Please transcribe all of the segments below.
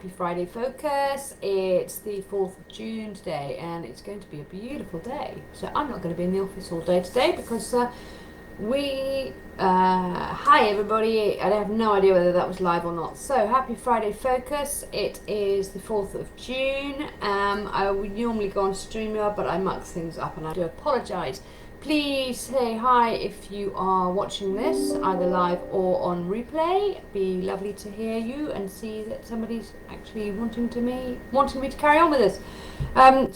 Happy Friday, Focus. It's the 4th of June today, and it's going to be a beautiful day. So I'm not going to be in the office all day today because hi everybody. I have no idea whether that was live or not. So happy Friday, Focus. It is the 4th of June. I would normally go on StreamYard, but I mucked things up and I do apologise. Please say hi if you are watching this, either live or on replay. It'd be lovely to hear you and see that somebody's actually wanting me to carry on with this.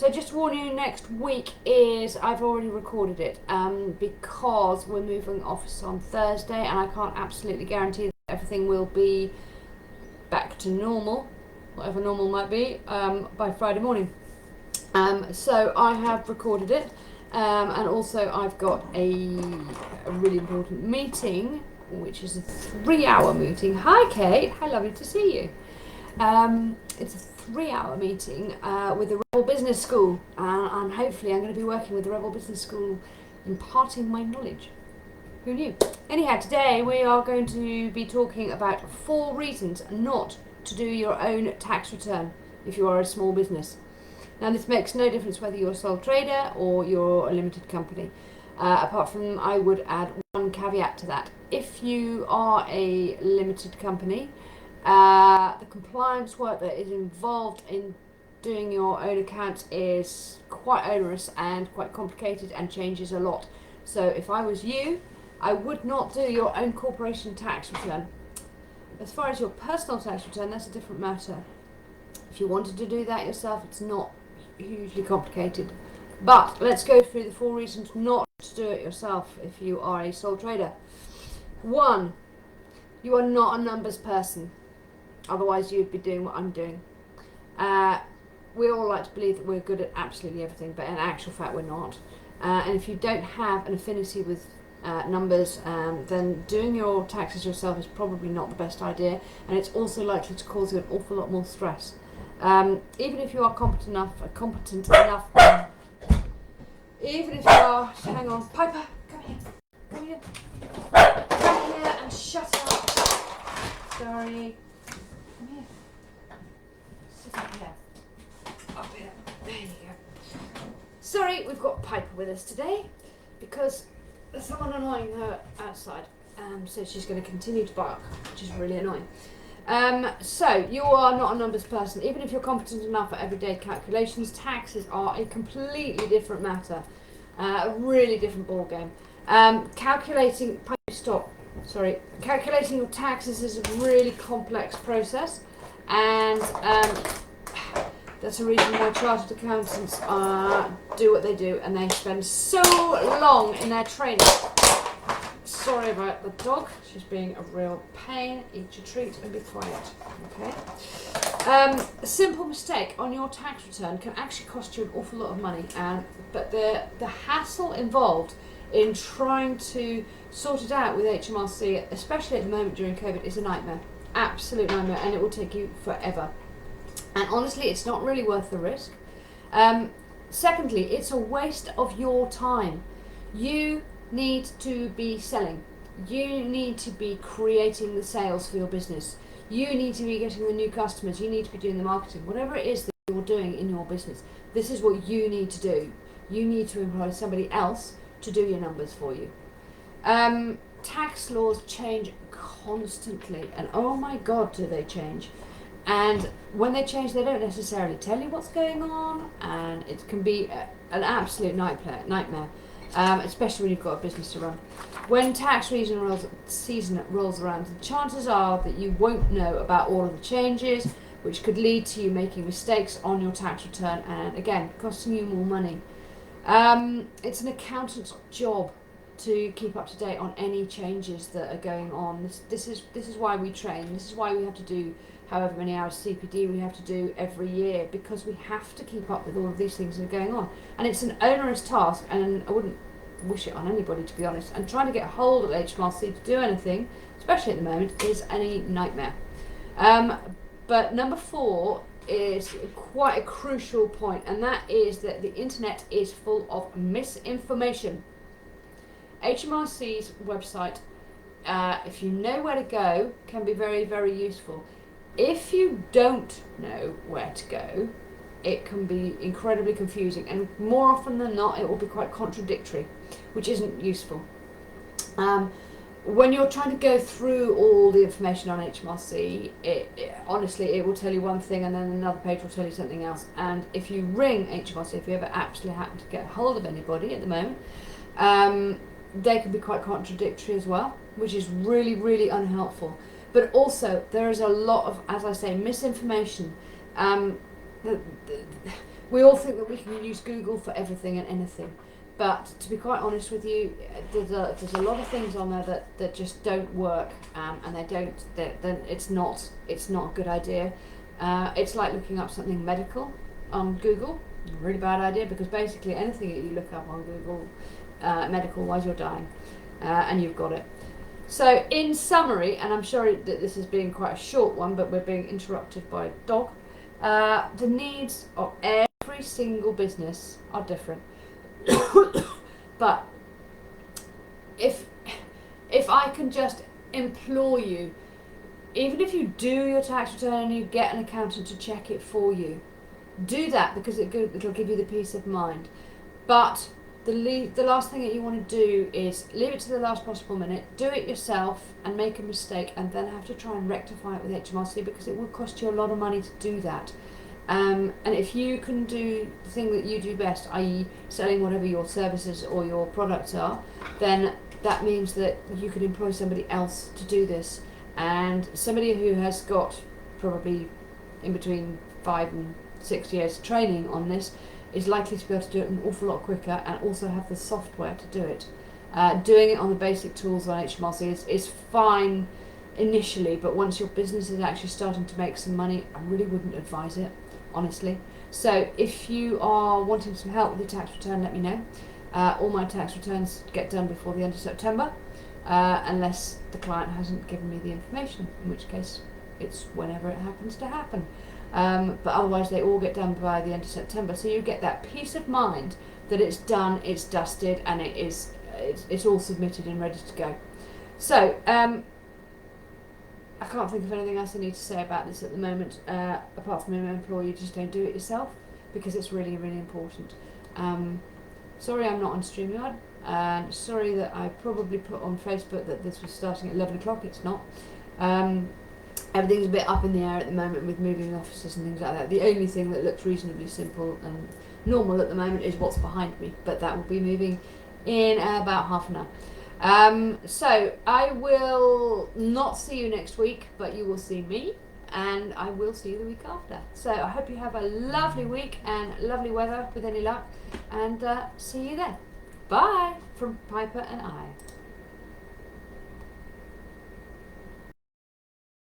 So just to warn you, next week I've already recorded it because we're moving office on Thursday, and I can't absolutely guarantee that everything will be back to normal, whatever normal might be, by Friday morning. So I have recorded it. And also I've got a really important meeting, which is a 3-hour meeting. Hi Kate, how lovely to see you. It's a 3-hour meeting with the Rebel Business School, and hopefully I'm going to be working with the Rebel Business School, imparting my knowledge. Who knew? Anyhow, today we are going to be talking about 4 reasons not to do your own tax return if you are a small business. Now, this makes no difference whether you're a sole trader or you're a limited company, apart from I would add one caveat to that. If you are a limited company, the compliance work that is involved in doing your own accounts is quite onerous and quite complicated and changes a lot. So if I was you, I would not do your own corporation tax return. As far as your personal tax return, that's a different matter. If you wanted to do that yourself, it's not hugely complicated. But let's go through the 4 reasons not to do it yourself if you are a sole trader. 1, you are not a numbers person. Otherwise you'd be doing what I'm doing. We all like to believe that we're good at absolutely everything, but in actual fact we're not. And if you don't have an affinity with numbers, then doing your taxes yourself is probably not the best idea, and it's also likely to cause you an awful lot more stress. Even if you are competent enough, even if you are, hang on, Piper, come here, and shut up. Sorry, come here, sit up here, there you go. Sorry, we've got Piper with us today because there's someone annoying her outside, so she's going to continue to bark, which is really annoying. So you are not a numbers person. Even if you're competent enough at everyday calculations, taxes are a completely different matter, a really different ball game. Calculating your taxes is a really complex process, and that's the reason why chartered accountants do what they do, and they spend so long in their training. Sorry about the dog, she's being a real pain. Eat your treat and be quiet, okay? A simple mistake on your tax return can actually cost you an awful lot of money, but the hassle involved in trying to sort it out with HMRC, especially at the moment during COVID, is a nightmare. Absolute nightmare, and it will take you forever. And honestly, it's not really worth the risk. Secondly, it's a waste of your time. You need to be selling. You need to be creating the sales for your business. You need to be getting the new customers. You need to be doing the marketing. Whatever it is that you're doing in your business, this is what you need to do. You need to employ somebody else to do your numbers for you. Tax laws change constantly, and oh my god, do they change. And when they change, they don't necessarily tell you what's going on, and it can be an absolute nightmare. Especially when you've got a business to run. When tax season rolls around, the chances are that you won't know about all of the changes, which could lead to you making mistakes on your tax return and, again, costing you more money. It's an accountant's job to keep up to date on any changes that are going on. This is why we train. This is why we have to do however many hours CPD we have to do every year, because we have to keep up with all of these things that are going on. And it's an onerous task, and I wouldn't wish it on anybody, to be honest. And trying to get a hold of HMRC to do anything, especially at the moment, is a nightmare. But number 4 is quite a crucial point, and that is that the internet is full of misinformation. HMRC's website, if you know where to go, can be very, very useful. if you don't know where to go, it can be incredibly confusing, and more often than not, it will be quite contradictory, which isn't useful. When you're trying to go through all the information on HMRC, honestly, it will tell you one thing and then another page will tell you something else. And if you ring HMRC, if you ever actually happen to get hold of anybody at the moment, they can be quite contradictory as well, which is really, really unhelpful. But also, there is a lot of, as I say, misinformation. We all think that we can use Google for everything and anything. But to be quite honest with you, there's a lot of things on there that just don't work, and it's not a good idea. It's like looking up something medical on Google. A really bad idea, because basically anything that you look up on Google medical wise, you're dying, and you've got it. So in summary, and I'm sure that this has been quite a short one, but we're being interrupted by a dog. The needs of every single business are different. But if I can just implore you, even if you do your tax return and you get an accountant to check it for you, do that, because it'll give you the peace of mind. But the last thing that you want to do is leave it to the last possible minute, do it yourself and make a mistake, and then have to try and rectify it with HMRC, because it will cost you a lot of money to do that. And if you can do the thing that you do best, i.e. selling whatever your services or your products are, then that means that you can employ somebody else to do this. And somebody who has got probably in between 5 and 6 years training on this is likely to be able to do it an awful lot quicker, and also have the software to do it. Doing it on the basic tools on HMRC is fine initially, but once your business is actually starting to make some money, I really wouldn't advise it, honestly. So if you are wanting some help with your tax return, let me know. All my tax returns get done before the end of September, unless the client hasn't given me the information, in which case it's whenever it happens to happen. But otherwise they all get done by the end of September, so you get that peace of mind that it's done, it's dusted, and it's all submitted and ready to go. So I can't think of anything else I need to say about this at the moment, apart from implore you just don't do it yourself, because it's really, really important. Sorry I'm not on StreamYard, and sorry that I probably put on Facebook that this was starting at 11 o'clock, it's not. Everything's a bit up in the air at the moment with moving offices and things like that. The only thing that looks reasonably simple and normal at the moment is what's behind me, but that will be moving in about half an hour. So I will not see you next week, but you will see me, and I will see you the week after. So I hope you have a lovely week and lovely weather with any luck, and see you then. Bye from Piper and I.